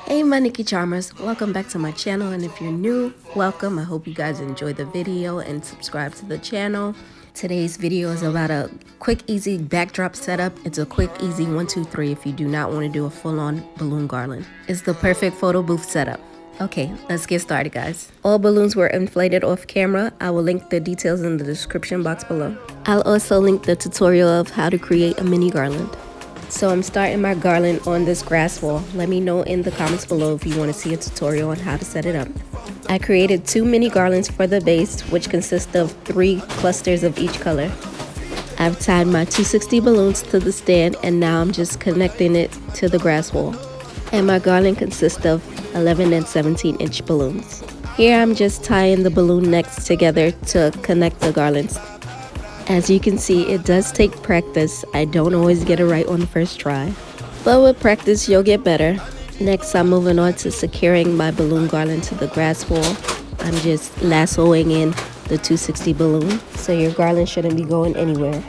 Hey my nikicharmz, welcome back to my channel, and if you're new, welcome. I hope you guys enjoyed the video and subscribe to the channel. Today's video is about a quick easy backdrop setup. It's a quick easy 1 2 3 if you do not want to do a full-on balloon garland. It's the perfect photo booth setup. Okay, let's get started, guys. All balloons were inflated off camera. I will link the details in the description box below. I'll also link the tutorial of how to create a mini garland. So I'm starting my garland on this grass wall. Let me know in the comments below if you want to see a tutorial on how to set it up. I created 2 mini garlands for the base, which consist of 3 clusters of each color. I've tied my 260 balloons to the stand, and now I'm just connecting it to the grass wall. And my garland consists of 11 and 17-inch balloons. Here I'm just tying the balloon necks together to connect the garlands. As you can see, it does take practice. I don't always get it right on the first try, but with practice you'll get better. Next, I'm moving on to securing my balloon garland to the grass wall. I'm just lassoing in the 260 balloon, so your garland shouldn't be going anywhere.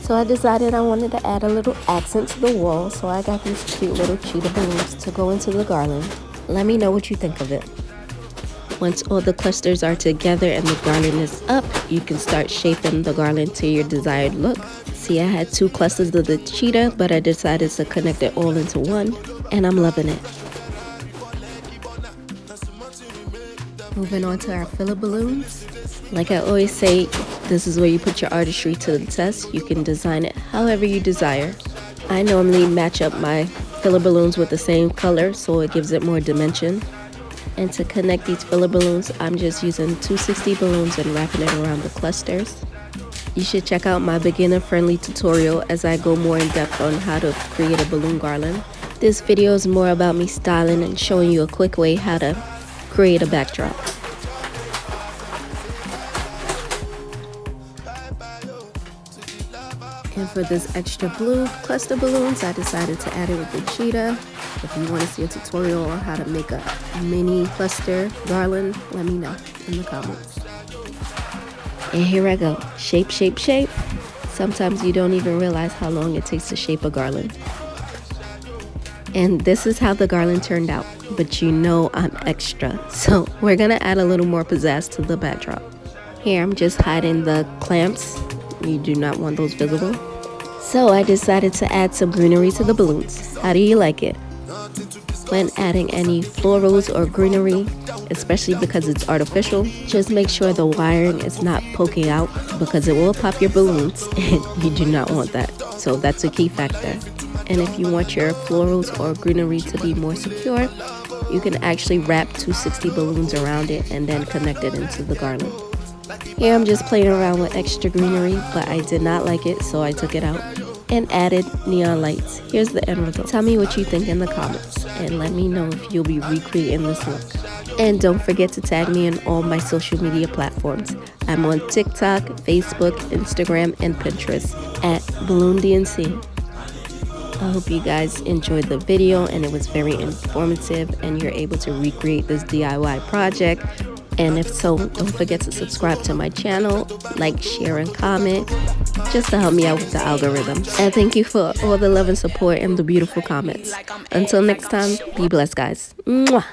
So I decided I wanted to add a little accent to the wall, so I got these cute little cheetah balloons to go into the garland. Let me know what you think of it. Once all the clusters are together and the garland is up, you can start shaping the garland to your desired look. See, I had 2 clusters of the cheetah, but I decided to connect it all into one, and I'm loving it. Moving on to our filler balloons. Like I always say, this is where you put your artistry to the test. You can design it however you desire. I normally match up my filler balloons with the same color, so it gives it more dimension. And to connect these filler balloons, I'm just using 260 balloons and wrapping it around the clusters. You should check out my beginner-friendly tutorial as I go more in depth on how to create a balloon garland. This video is more about me styling and showing you a quick way how to create a backdrop. And for this extra blue cluster balloons, I decided to add it with the cheetah. If you want to see a tutorial on how to make a mini cluster garland, let me know in the comments. And here I go. Shape, shape, shape. Sometimes you don't even realize how long it takes to shape a garland. And this is how the garland turned out. But you know I'm extra, so we're going to add a little more pizzazz to the backdrop. Here I'm just hiding the clamps. You do not want those visible. So I decided to add some greenery to the balloons. How do you like it? When adding any florals or greenery, especially because it's artificial, just make sure the wiring is not poking out, because it will pop your balloons and you do not want that. So that's a key factor. And if you want your florals or greenery to be more secure, you can actually wrap 260 balloons around it and then connect it into the garland. Here I'm just playing around with extra greenery, but I did not like it, so I took it out and added neon lights. Here's the end result. Tell me what you think in the comments, and let me know if you'll be recreating this look. And don't forget to tag me in all my social media platforms. I'm on TikTok, Facebook, Instagram, and Pinterest at BalloonDNC. I hope you guys enjoyed the video and it was very informative and you're able to recreate this DIY project. And if so, don't forget to subscribe to my channel, like, share, and comment, just to help me out with the algorithm. And thank you for all the love and support and the beautiful comments. Until next time, be blessed, guys. Mwah.